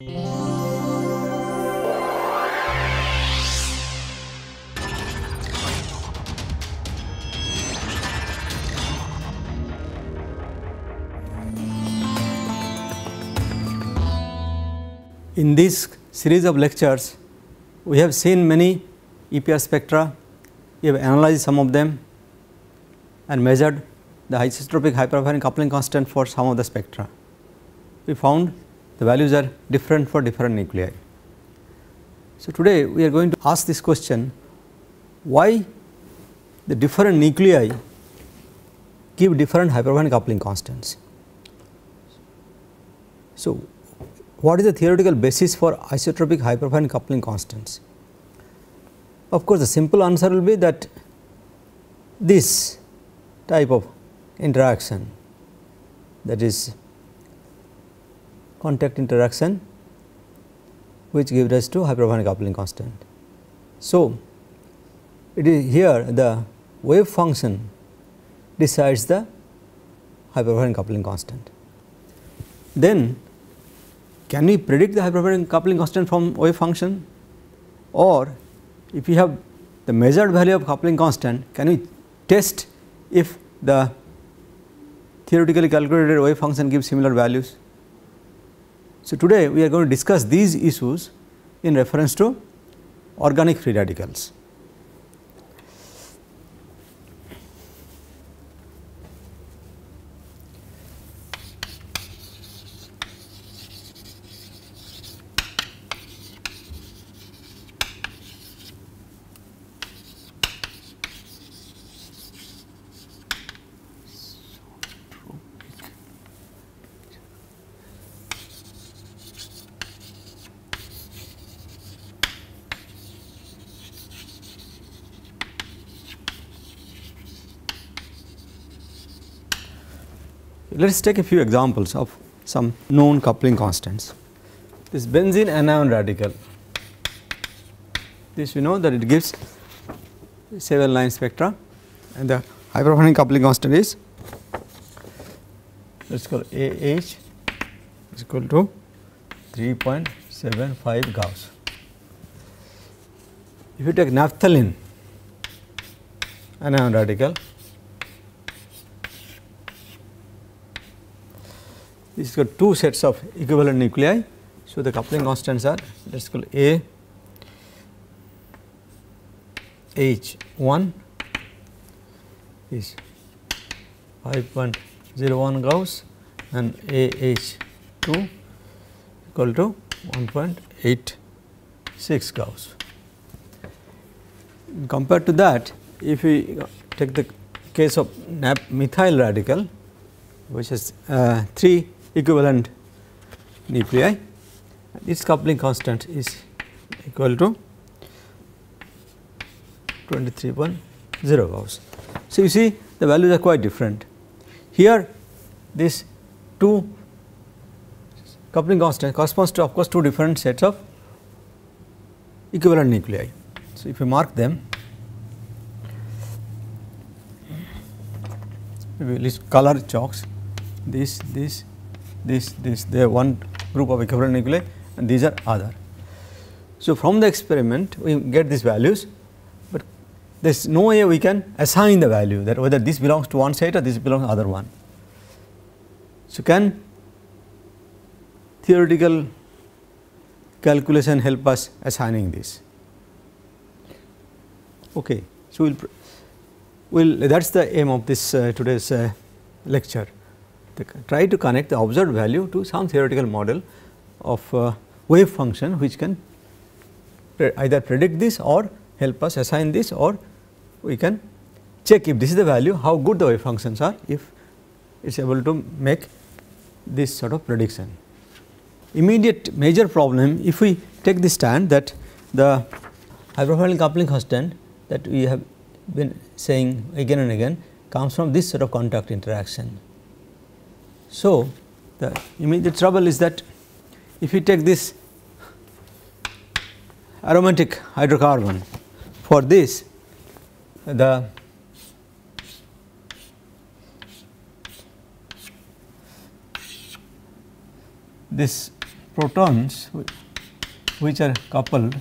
In this series of lectures, we have seen many EPR spectra, we have analyzed some of them and measured the isotropic hyperfine coupling constant for some of the spectra. We found the values are different for different nuclei. So, today we are going to ask this question, why the different nuclei give different hyperfine coupling constants. So, what is the theoretical basis for isotropic hyperfine coupling constants? Of course, the simple answer will be that this type of interaction, that is contact interaction, which gives rise to hyperfine coupling constant. So, it is here the wave function decides the hyperfine coupling constant. Then can we predict the hyperfine coupling constant from wave function, or if we have the measured value of coupling constant, can we test if the theoretically calculated wave function gives similar values? So, today we are going to discuss these issues in reference to organic free radicals. Let us take a few examples of some known coupling constants. This benzene anion radical, this we know that it gives 7 line spectra, and the hyperfine coupling constant is, let us call AH is equal to 3.75 Gauss. If you take naphthalene anion radical, this has got 2 sets of equivalent nuclei. So, the coupling constants are, let us call A H1 is 5.01 Gauss and AH2 equal to 1.86 Gauss. Compared to that, if we take the case of methyl radical, which has 3 equivalent nuclei, its coupling constant is equal to 23.0 Gauss. So, you see the values are quite different. Here this 2 coupling constant corresponds to, of course, 2 different sets of equivalent nuclei. So, if you mark them, maybe at least color chalks, this, they are one group of equivalent nuclei and these are other. So, from the experiment we get these values, but there is no way we can assign the value, that whether this belongs to one set or this belongs to other one. So, can theoretical calculation help us assigning this? Okay. So, that is the aim of this today's lecture. Try to connect the observed value to some theoretical model of wave function, which can either predict this or help us assign this, or we can check if this is the value, how good the wave functions are, if it is able to make this sort of prediction. Immediate major problem, if we take the stand that the hyperfine coupling constant that we have been saying again and again comes from this sort of contact interaction. So, the immediate trouble is that if we take this aromatic hydrocarbon, for this this protons which are coupled,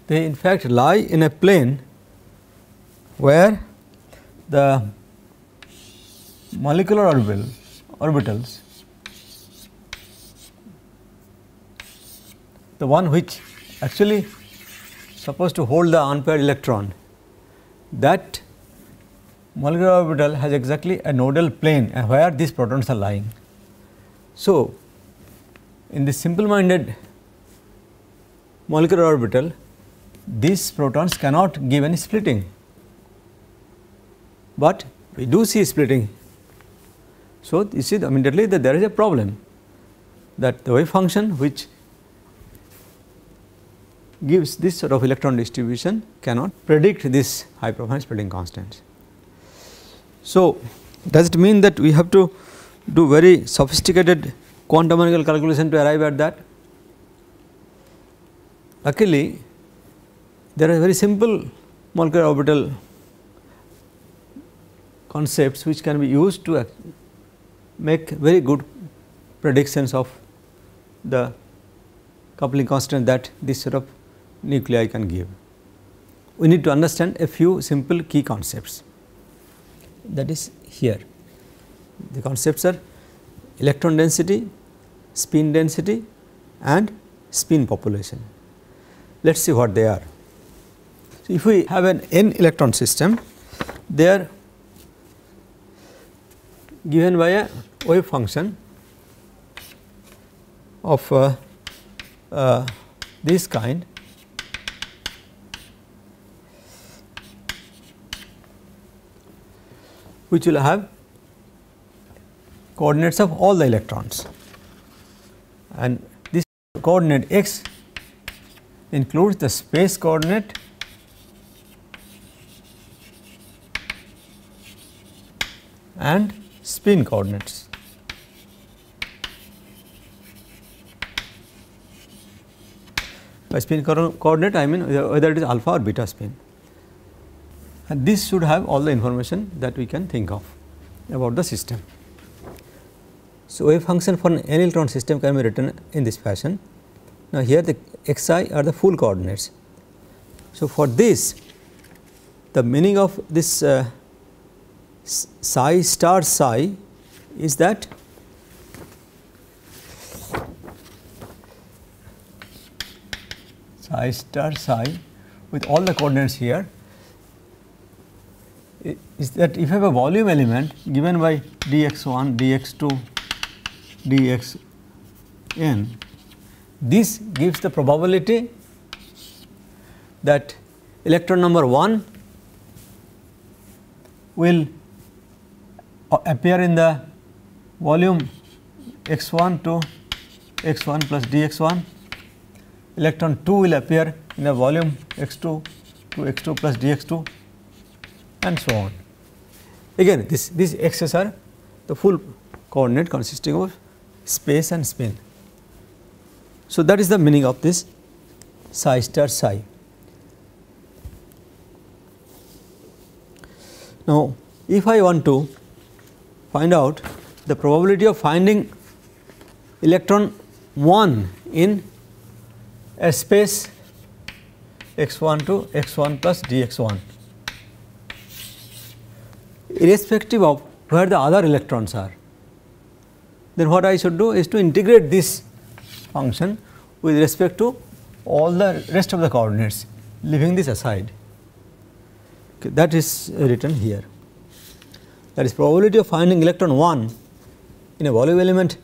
they in fact lie in a plane where the molecular orbitals, the one which actually supposed to hold the unpaired electron, that molecular orbital has exactly a nodal plane where these protons are lying. So, in this simple minded molecular orbital, these protons cannot give any splitting, but we do see splitting. So, you see immediately that there is a problem, that the wave function which gives this sort of electron distribution cannot predict this high profile splitting constants. So, does it mean that we have to do very sophisticated quantum mechanical calculation to arrive at that? Luckily, there are very simple molecular orbital concepts which can be used to make very good predictions of the coupling constant that this sort of nuclei can give. We need to understand a few simple key concepts, that is here. The concepts are electron density, spin density and spin population. Let us see what they are. So, if we have an n electron system, they are given by a wave function of this kind, which will have coordinates of all the electrons, and this coordinate x includes the space coordinate and spin coordinates. By spin coordinate I mean whether it is alpha or beta spin, and this should have all the information that we can think of about the system. So, wave function for an n electron system can be written in this fashion. Now, here the xi are the full coordinates. So, for this the meaning of this psi star psi is that psi star psi with all the coordinates here is that if you have a volume element given by dx1, dx2, dxn, this gives the probability that electron number 1 will appear in the volume x1 to x1 plus dx1, electron 2 will appear in the volume x2 to x2 plus dx2 and so on. Again these x's are the full coordinate consisting of space and spin. So, that is the meaning of this psi star psi. Now, if I want to find out the probability of finding electron 1 in a space x1 to x1 plus dx1, irrespective of where the other electrons are, then what I should do is to integrate this function with respect to all the rest of the coordinates, leaving this aside. Okay, that is written here. That is, probability of finding electron 1 in a volume element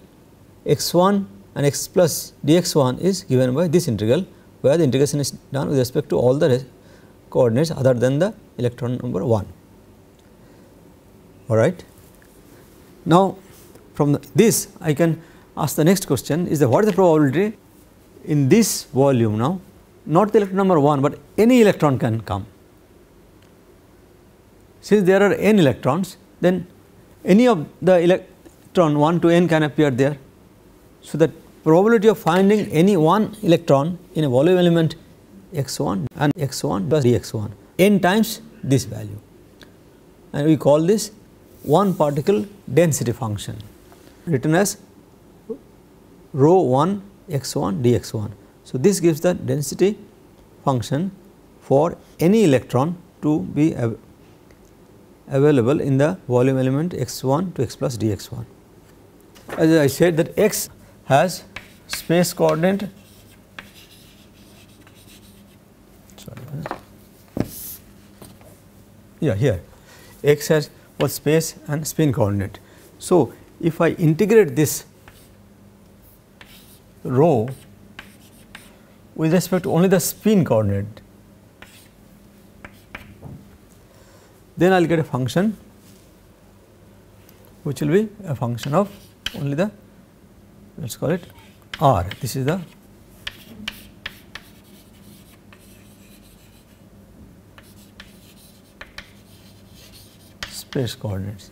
x1 and x plus dx1 is given by this integral, where the integration is done with respect to all the coordinates other than the electron number 1. All right. Now, from this I can ask the next question is that what is the probability in this volume now, not the electron number 1, but any electron can come. Since there are n electrons, then any of the electron 1 to n can appear there. So, the probability of finding any one electron in a volume element x1 and x1 plus dx1 n times this value, and we call this one particle density function written as rho 1 x1 dx1. So, this gives the density function for any electron to be available in the volume element x1 to x plus dx1. As I said that x has space coordinate, here x has both space and spin coordinate. So, if I integrate this rho with respect to only the spin coordinate, then I will get a function which will be a function of only the, let us call it r. This is the space coordinates,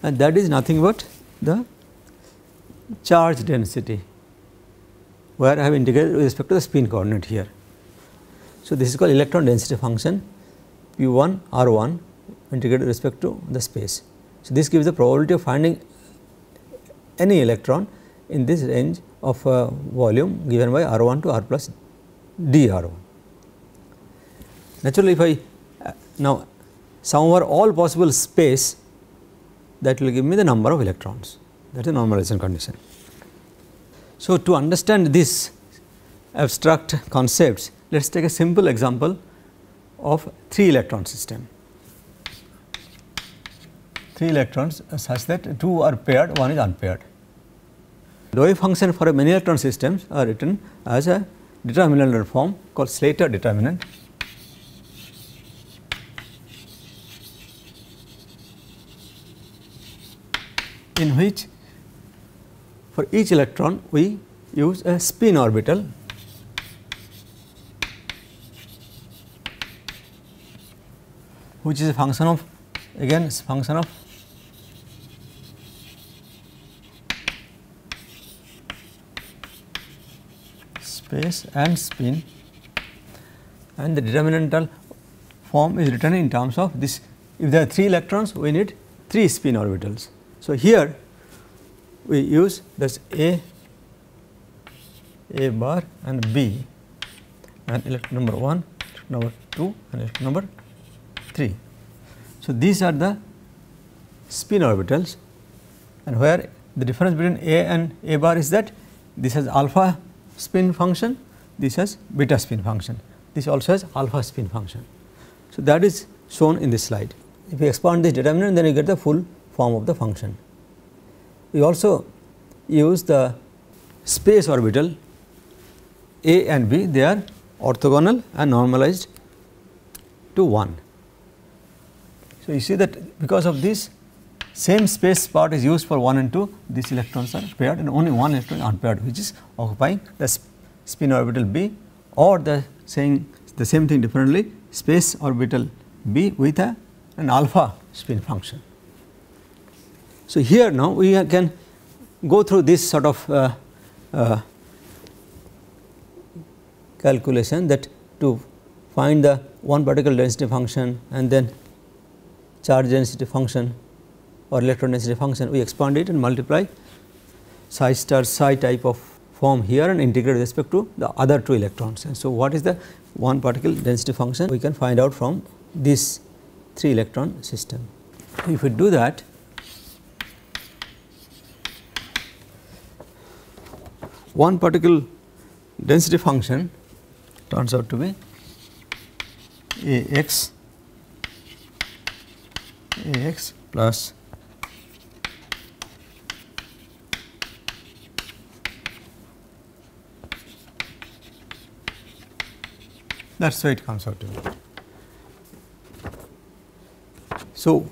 and that is nothing but the charge density, where I have integrated with respect to the spin coordinate here. So, this is called electron density function P1 R1 integrated with respect to the space. So, this gives the probability of finding any electron in this range of volume given by R1 to R plus d R1. Naturally, if I now sum over all possible space, that will give me the number of electrons, that is normalization condition. So, to understand this abstract concepts, let us take a simple example of 3 electron system. 3 electrons such that 2 are paired, 1 is unpaired. The wave function for a many electron systems are written as a determinant form called Slater determinant, in which for each electron we use a spin orbital which is a function of, again function of space and spin, and the determinantal form is written in terms of this. If there are 3 electrons, we need 3 spin orbitals. So, here we use this A bar and B, and electron number 1, number 2 and electron number 3. So, these are the spin orbitals, and where the difference between A and A bar is that this has alpha spin function, this has beta spin function, this also has alpha spin function. So, that is shown in this slide. If you expand this determinant, then you get the full form of the function. We also use the space orbital A and B, they are orthogonal and normalized to 1. So, you see that because of this same space part is used for 1 and 2, these electrons are paired and only one electron is unpaired, which is occupying the spin orbital B, or the saying the same thing differently, space orbital B with an alpha spin function. So, here now we can go through this sort of calculation, that to find the one particle density function and then charge density function or electron density function, we expand it and multiply psi star psi type of form here and integrate with respect to the other 2 electrons. And so, what is the one particle density function we can find out from this 3 electron system. If we do that, one particle density function turns out to be Ax plus that is why it comes out to be. So,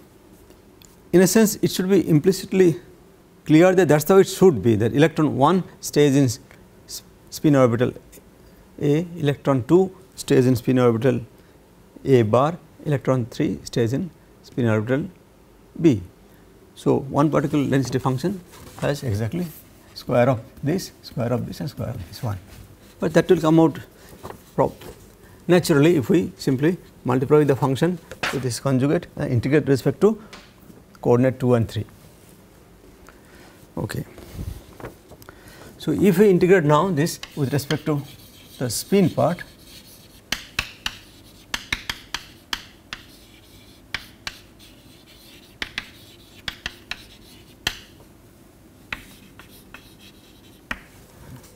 in a sense it should be implicitly clear that that is how it should be, that electron 1 stays in spin orbital A, electron 2 stays in spin orbital A bar, electron 3 stays in spin orbital B. So, one particle density function has exactly square of this and square of this one, but that will come out naturally if we simply multiply the function with this conjugate and integrate with respect to coordinate 2 and 3. Okay. So, if we integrate now this with respect to the spin part,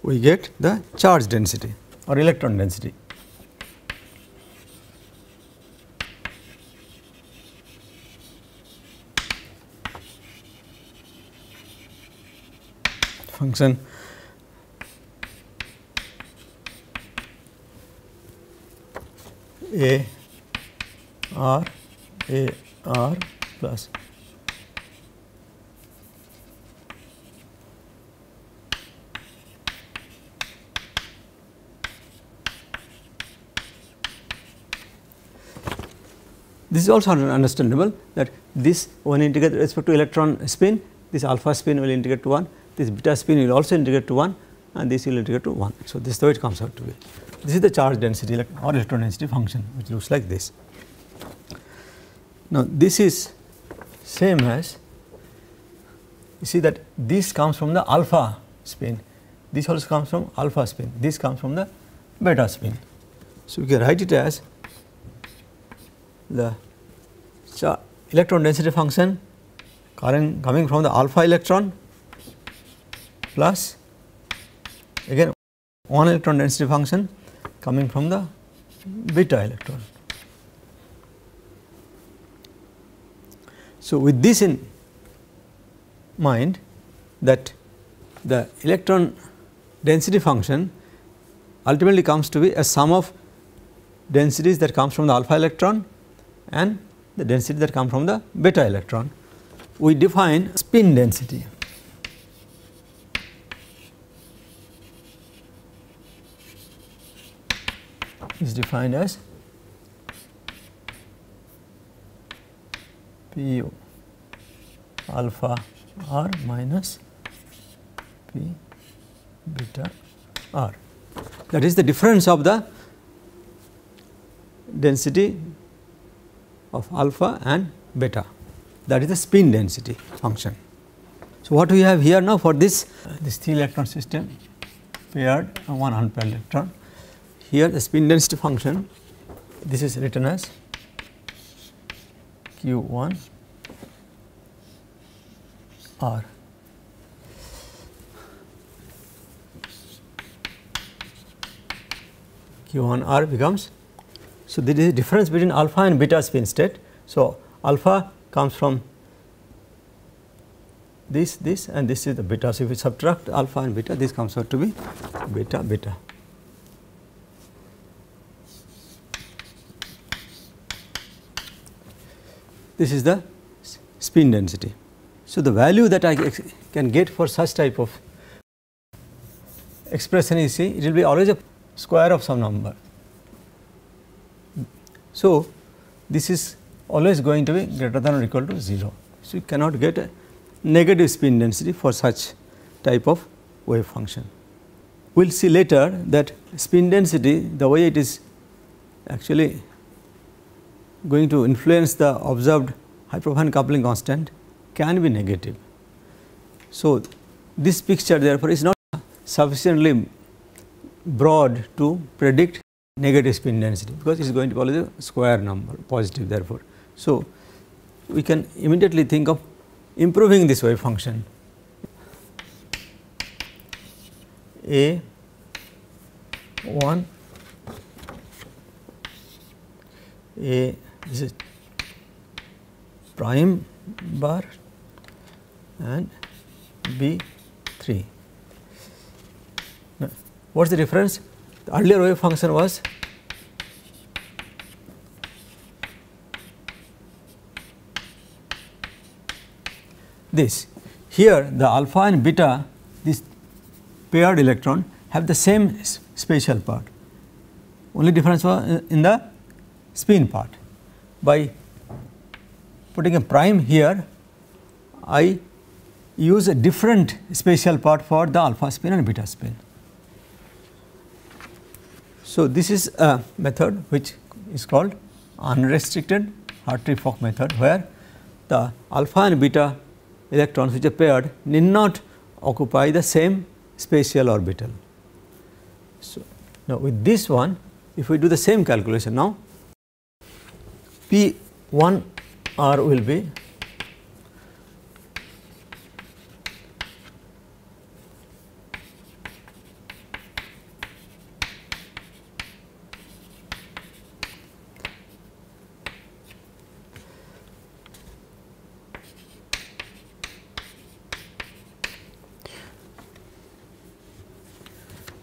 we get the charge density or electron density. Function A r plus this is also understandable that this when integrate with respect to electron spin, this alpha spin will integrate to 1, this beta spin will also integrate to 1 and this will integrate to 1. So, this is the way it comes out to be. This is the charge density or electron density function which looks like this. Now, this is same as you see that this comes from the alpha spin, this also comes from alpha spin, this comes from the beta spin. So, we can write it as the electron density function coming from the alpha electron plus again one electron density function coming from the beta electron. So, with this in mind that the electron density function ultimately comes to be a sum of densities that comes from the alpha electron and the density that come from the beta electron. We define spin density. Is defined as P alpha r minus P beta r. That is the difference of the density of alpha and beta, that is the spin density function. So, what we have here now for this 3 electron system paired and one unpaired electron, here the spin density function, this is written as Q1 R. Q1 R becomes, so there is a difference between alpha and beta spin state. So, alpha comes from this and this is the beta. So, if we subtract alpha and beta, this comes out to be beta beta. This is the spin density. So, the value that I can get for such type of expression is, see, it will be always a square of some number. So, this is always going to be greater than or equal to 0. So, you cannot get a negative spin density for such type of wave function. We will see later that spin density, the way it is actually going to influence the observed hyperfine coupling constant can be negative. So, this picture therefore is not sufficiently broad to predict negative spin density, because it is going to be always a square number, positive therefore. So, we can immediately think of improving this wave function. A 1 A this is prime bar and B 3. Now, what is the difference? The earlier wave function was this. Here the alpha and beta, this paired electron, have the same spatial part, only difference was in the spin part. By putting a prime here, I use a different spatial part for the alpha spin and beta spin. So, this is a method which is called unrestricted Hartree-Fock method, where the alpha and beta electrons which are paired need not occupy the same spatial orbital. So, now with this one, if we do the same calculation now, P1 R will be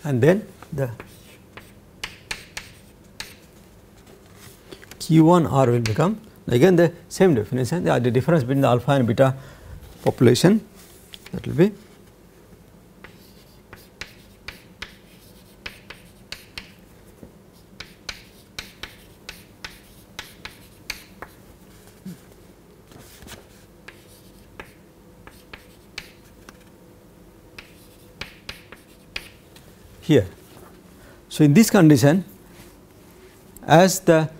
and then the Q1 R will become again the same definition, the difference between the alpha and beta population, that will be here. So, in this condition, as the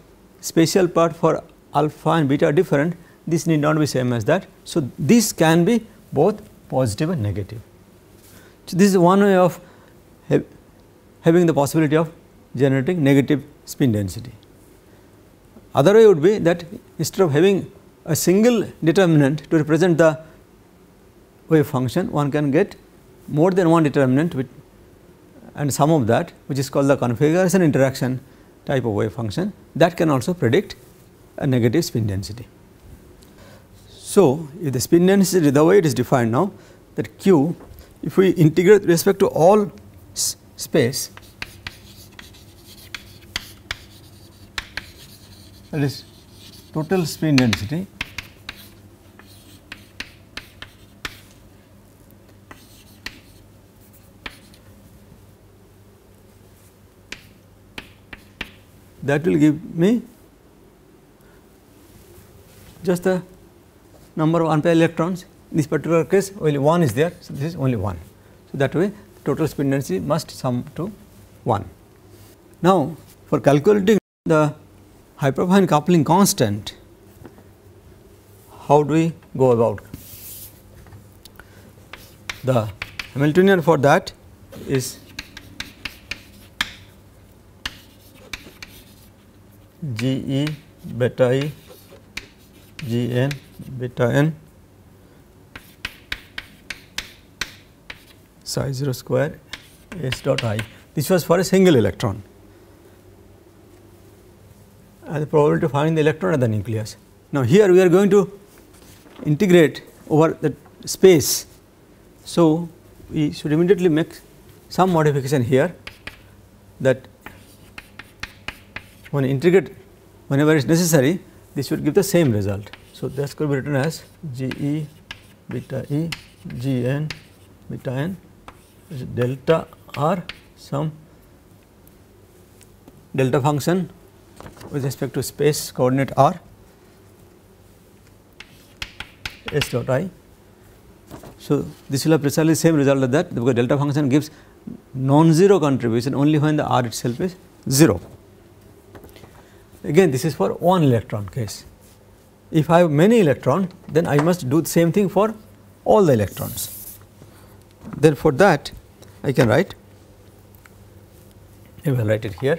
spatial part for alpha and beta are different, this need not be same as that. So, this can be both positive and negative. So, this is one way of having the possibility of generating negative spin density. Other way would be that instead of having a single determinant to represent the wave function, one can get more than one determinant with and sum of that, which is called the configuration interaction type of wave function, that can also predict a negative spin density. So, if the spin density, the way it is defined now, that Q, if we integrate with respect to all space, that is total spin density that will give me just the number of unpaired electrons. In this particular case only one is there, so this is only one. So, that way total spin density must sum to 1. Now, for calculating the hyperfine coupling constant, how do we go about? The Hamiltonian for that is G E beta E G N beta N psi 0 square S dot I. This was for a single electron, and the probability to find the electron at the nucleus. Now, here we are going to integrate over the space. So, we should immediately make some modification here, that when integrate whenever it is necessary, this should give the same result. So, this could be written as G E beta E G N beta N delta R, some delta function with respect to space coordinate R S dot I. So, this will have precisely the same result as that, because delta function gives non-zero contribution only when the R itself is 0. Again, this is for one electron case. If I have many electrons, then I must do the same thing for all the electrons. Then for that I can write, I will write it here.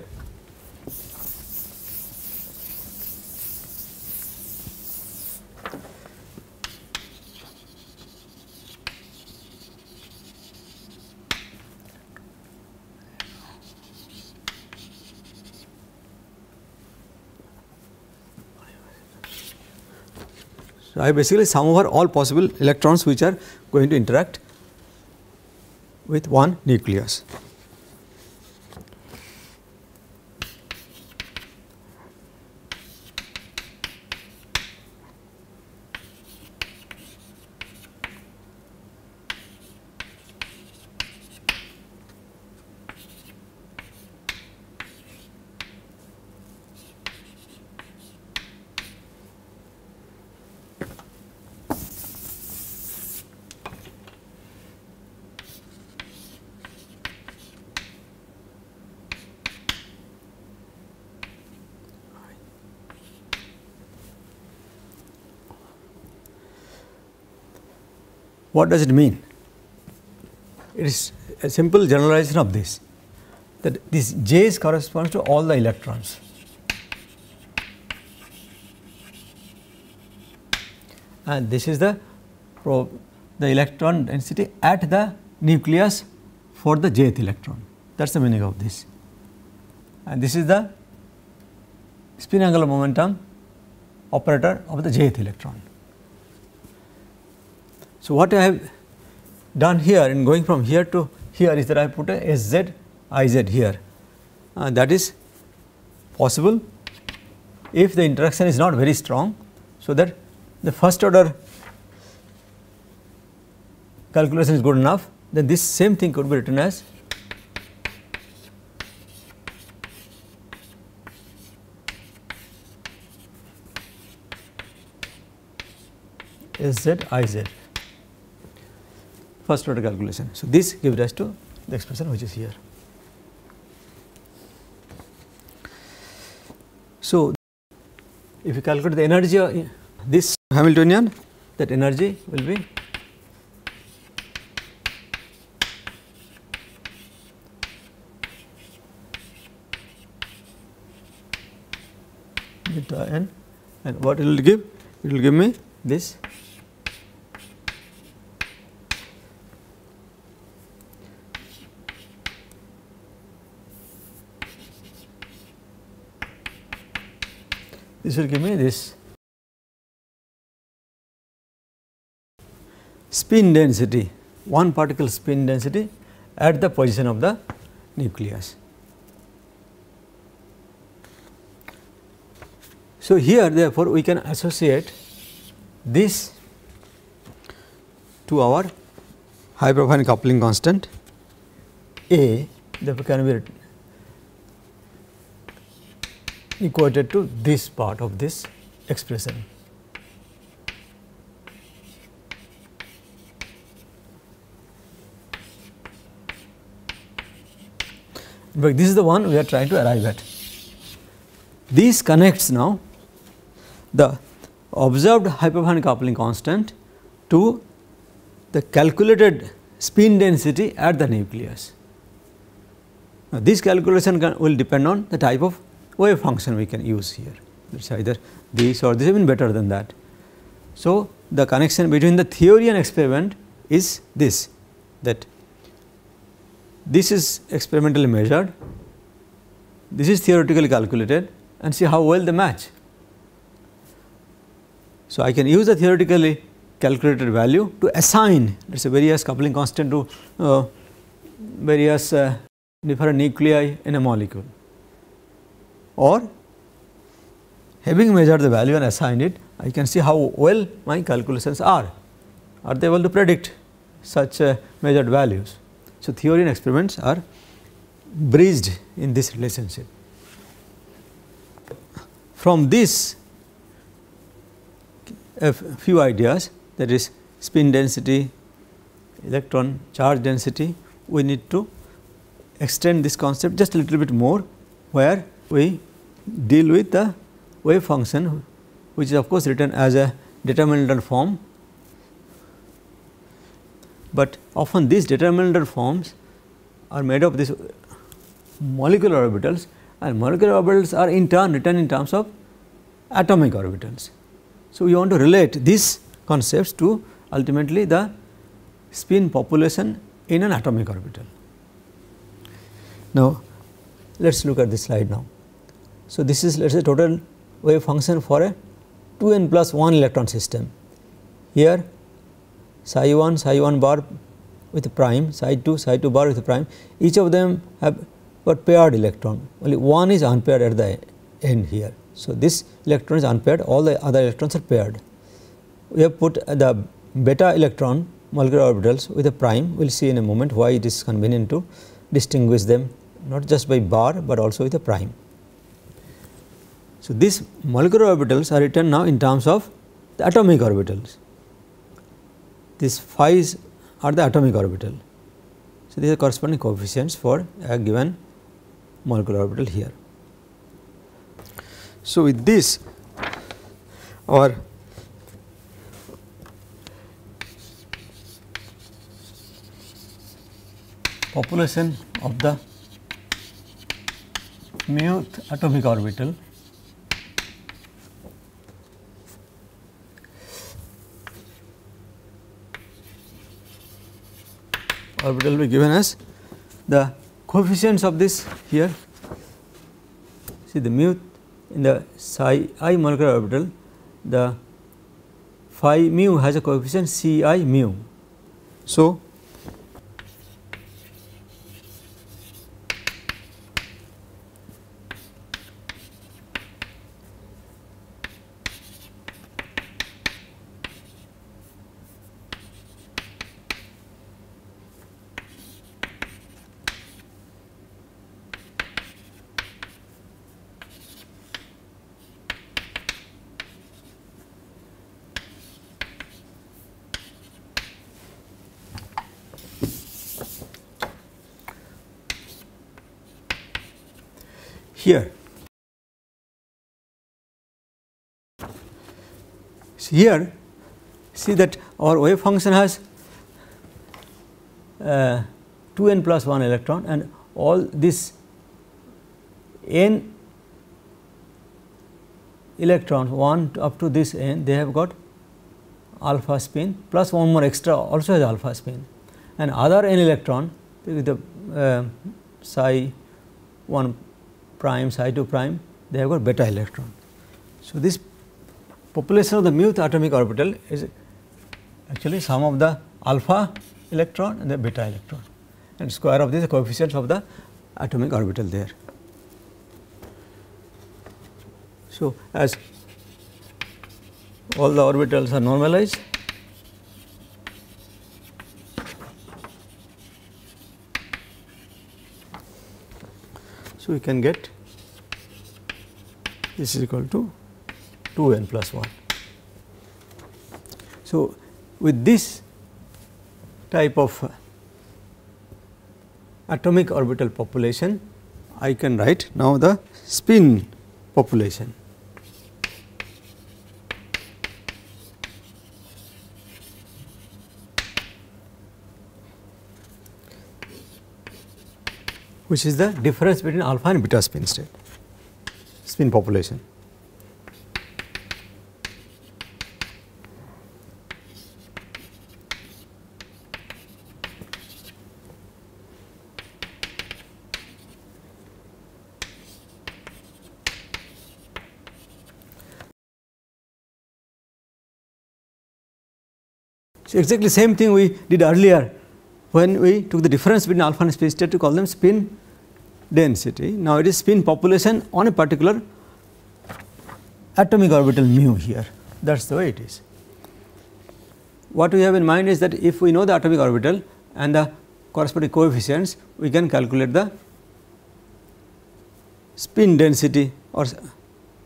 So, I basically sum over all possible electrons which are going to interact with one nucleus. what does it mean? It is a simple generalization of this, that this J's corresponds to all the electrons. And this is the electron density at the nucleus for the jth electron. That is the meaning of this. And this is the spin angular momentum operator of the jth electron. So, what I have done here in going from here to here is that I put a Sz Iz here, that is possible if the interaction is not very strong. So, that the first order calculation is good enough, then this same thing could be written as Sz Iz, first order calculation. So, this gives rise to the expression which is here. So, if you calculate the energy of this Hamiltonian, that energy will be beta n, and what it will give? It will give me this will give me this spin density, one particle spin density at the position of the nucleus. So, here therefore, we can associate this to our Hyperfine coupling constant A, therefore, can be equated to this part of this expression. But this is the one we are trying to arrive at. This connects now the observed Hyperfine coupling constant to the calculated spin density at the nucleus. Now, this calculation will depend on the type of wave function we can use here. It is either this or this, even better than that. So, the connection between the theory and experiment is this, that this is experimentally measured, this is theoretically calculated, and see how well they match. So, I can use the theoretically calculated value to assign, let us say, various coupling constant to various different nuclei in a molecule, or having measured the value and assigned it, I can see how well my calculations are they able to predict such measured values. So, theory and experiments are bridged in this relationship. From this, a few ideas, that is spin density, electron charge density, we need to extend this concept just a little bit more, where we deal with the wave function, which is of course written as a determinant form, but often these determinant forms are made of these molecular orbitals, and molecular orbitals are in turn written in terms of atomic orbitals. So, we want to relate these concepts to ultimately the spin population in an atomic orbital. Now, let us look at this slide now. So, this is, let us say, total wave function for a 2n plus 1 electron system. Here psi 1 bar with prime, psi 2 bar with prime, each of them have got paired electron, only one is unpaired at the end here. So, this electron is unpaired, all the other electrons are paired. We have put the beta electron molecular orbitals with a prime, we will see in a moment why it is convenient to distinguish them not just by bar, but also with a prime. So, these molecular orbitals are written now in terms of the atomic orbitals. These phi's are the atomic orbital. So, these are corresponding coefficients for a given molecular orbital here. So, with this, our population of the muth atomic orbital will be given as the coefficients of this here. See the mu in the psi I molecular orbital, the phi mu has a coefficient Ci mu. So, here see that our wave function has 2n plus 1 electron, and all this n electrons 1 up to this n, they have got alpha spin plus one more extra also has alpha spin, and other n electron with the psi 1 prime, psi 2 prime, they have got beta electron. So, this population of the muth atomic orbital is actually sum of the alpha electron and the beta electron, and square of the coefficients of the atomic orbital there. So, as all the orbitals are normalized, so we can get this is equal to 2n plus 1. So, with this type of atomic orbital population, I can write now the spin population. Which is the difference between alpha and beta spin state, spin population. So, exactly same thing we did earlier when we took the difference between alpha and spin state to call them spin density. Now, it is spin population on a particular atomic orbital mu here, that is the way it is. What we have in mind is that if we know the atomic orbital and the corresponding coefficients, we can calculate the spin density or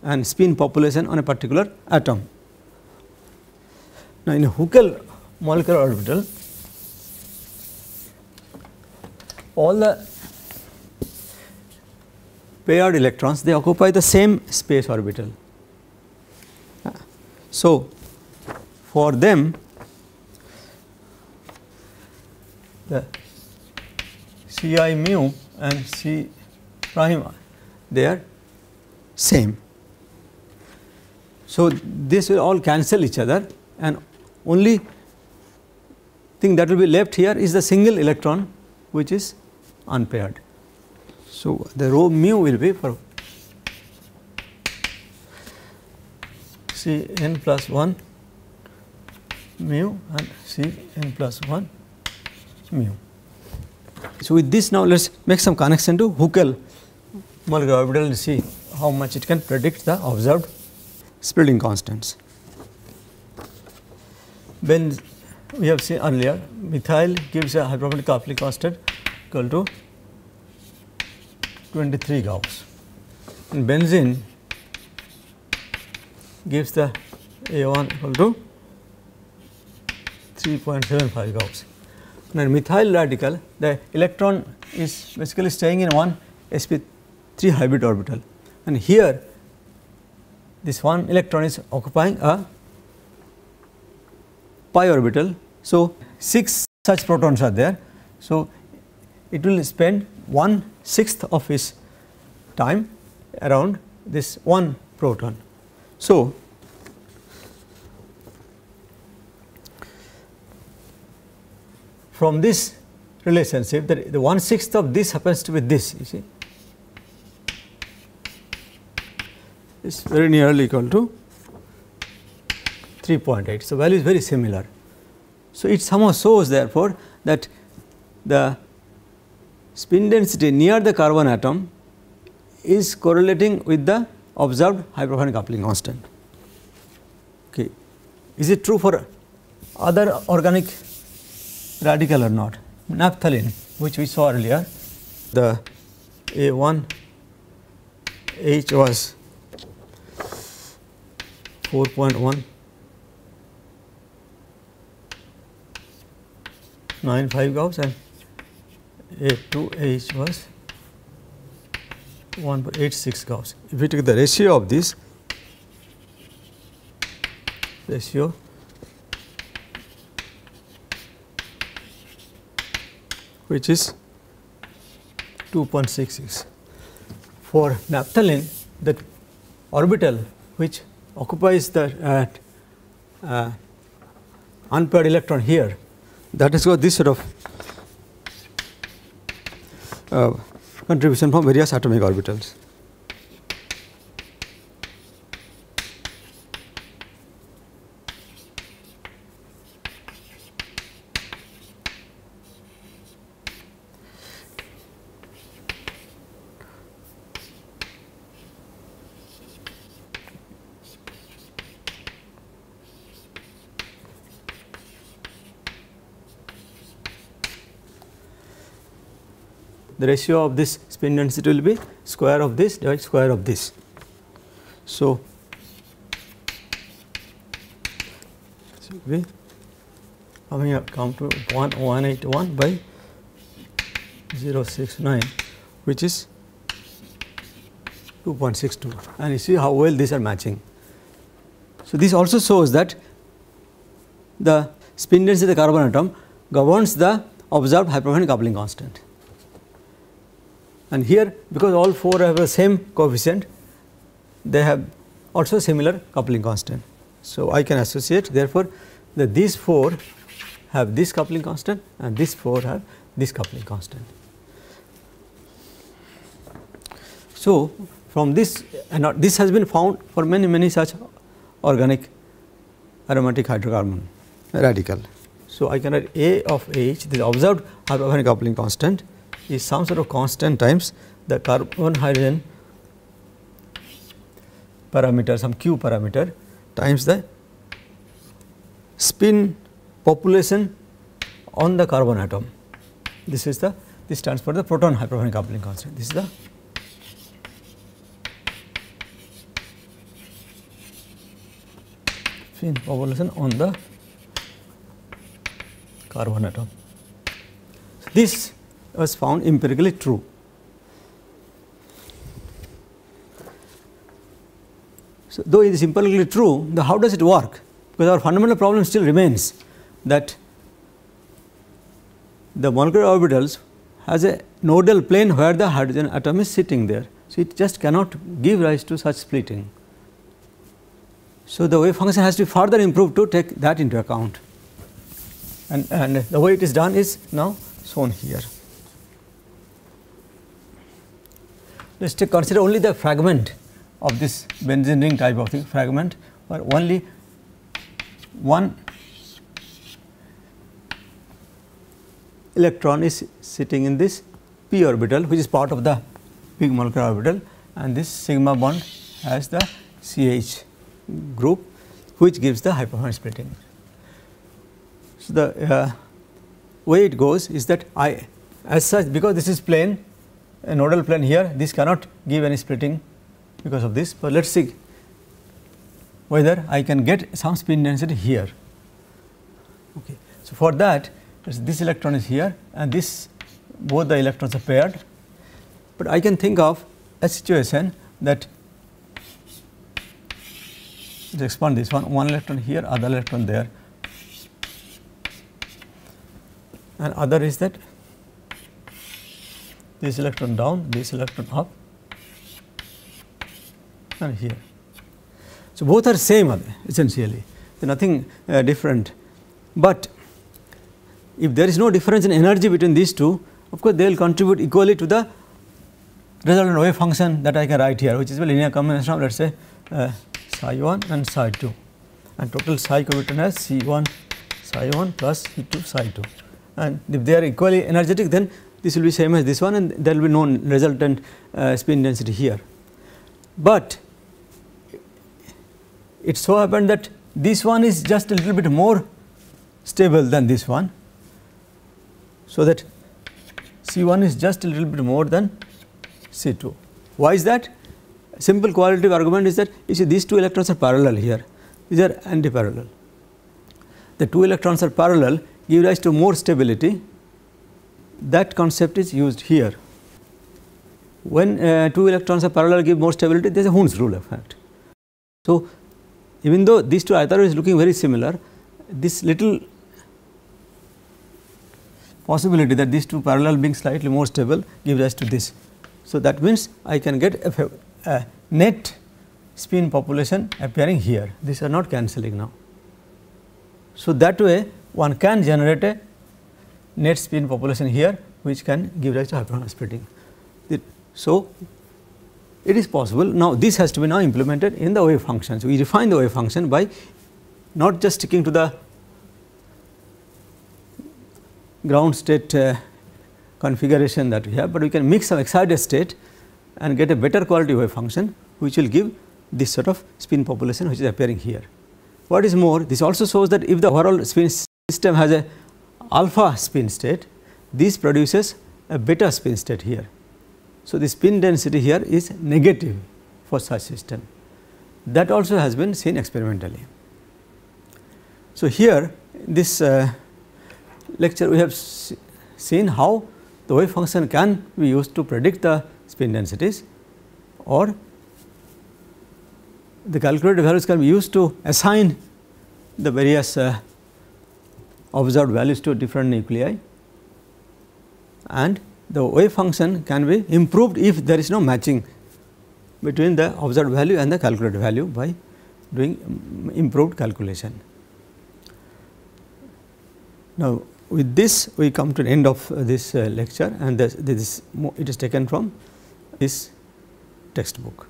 and spin population on a particular atom. Now, in a Huckel molecular orbital, all the paired electrons, they occupy the same space orbital. So, for them the Ci mu and C prime, they are same. So, this will all cancel each other, and only thing that will be left here is the single electron which is unpaired. So, the rho mu will be for C n plus 1 mu and C n plus 1 mu. So, with this now let us make some connection to Huckel molecular orbital and see how much it can predict the observed spreading constants. When we have seen earlier, methyl gives a hyperbolic coupling constant equal to 23 Gauss, and benzene gives the A1 equal to 3.75 Gauss. Now, in methyl radical, the electron is basically staying in one sp3 hybrid orbital, and here this one electron is occupying a pi orbital. So, 6 such protons are there. So, it will spend 1/6 of its time around this one proton. So, from this relationship, that the 1/6 of this happens to be this, you see, is very nearly equal to 3.8. So, value is very similar. So, it somehow shows therefore that the spin density near the carbon atom is correlating with the observed hyperfine coupling constant. Okay. Is it true for other organic radical or not? Naphthalene, which we saw earlier, the A1H was 4.195 Gauss and A2H was 1.86 Gauss. If we take the ratio of this ratio, which is 2.66. For naphthalene, the orbital which occupies the unpaired electron here, that has got this sort of contribution from various atomic orbitals. The ratio of this spin density will be square of this divided square of this. So, we coming up come to 181 by 0.69, which is 2.62, and you see how well these are matching. So, this also shows that the spin density of the carbon atom governs the observed hyperfine coupling constant. And here, because all four have the same coefficient, they have also similar coupling constant. So, I can associate therefore, that these four have this coupling constant and these four have this coupling constant. So, from this, and this has been found for many such organic aromatic hydrocarbon radical. So, I can write A of H, the observed hyperfine coupling constant, is some sort of constant times the carbon hydrogen parameter, some Q parameter, times the spin population on the carbon atom. This is the, this stands for the proton hyperfine coupling constant. This is the spin population on the carbon atom. So, this was found empirically true. So, though it is empirically true, how does it work? Because our fundamental problem still remains that the molecular orbitals has a nodal plane where the hydrogen atom is sitting there. So, it just cannot give rise to such splitting. So, the wave function has to be further improved to take that into account, and the way it is done is now shown here. Let us consider only the fragment of this benzene ring type of thing, fragment where only one electron is sitting in this p orbital, which is part of the big molecular orbital, and this sigma bond has the CH group, which gives the hyperfine splitting. So, the way it goes is that as such, because this is plane, a nodal plane here, this cannot give any splitting because of this, but let us see whether I can get some spin density here. Okay. So, for that, this electron is here and this, both the electrons are paired, but I can think of a situation that, let's expand this one electron here, other electron there, and other is that this electron down, this electron up, and here. So, both are same essentially, so nothing different, but if there is no difference in energy between these two, of course, they will contribute equally to the resultant wave function that I can write here, which is a linear combination of let us say psi 1 and psi 2, and total psi could be written as C 1 psi 1 plus C 2 psi 2, and if they are equally energetic, then this will be same as this one, and there will be no resultant spin density here. But it so happened that this one is just a little bit more stable than this one, so that C 1 is just a little bit more than C 2. Why is that? Simple qualitative argument is that you see these two electrons are parallel here, these are anti-parallel. The two electrons are parallel give rise to more stability. That concept is used here. When two electrons are parallel give more stability, there is a Hund's rule effect. So, even though these two either is looking very similar, this little possibility that these two parallel being slightly more stable gives rise to this. So, that means I can get a net spin population appearing here, these are not cancelling now. So, that way one can generate a net spin population here, which can give rise to hyperonic splitting. So, it is possible. Now, this has to be now implemented in the wave function. So, we define the wave function by not just sticking to the ground state configuration that we have, but we can mix some excited state and get a better quality wave function, which will give this sort of spin population which is appearing here. What is more, this also shows that if the overall spin system has a alpha spin state, this produces a beta spin state here. So, the spin density here is negative for such system. That also has been seen experimentally. So, here this lecture we have seen how the wave function can be used to predict the spin densities, or the calculated values can be used to assign the various observed values to different nuclei, and the wave function can be improved if there is no matching between the observed value and the calculated value by doing improved calculation. Now, with this we come to the end of this lecture, and it is taken from this textbook.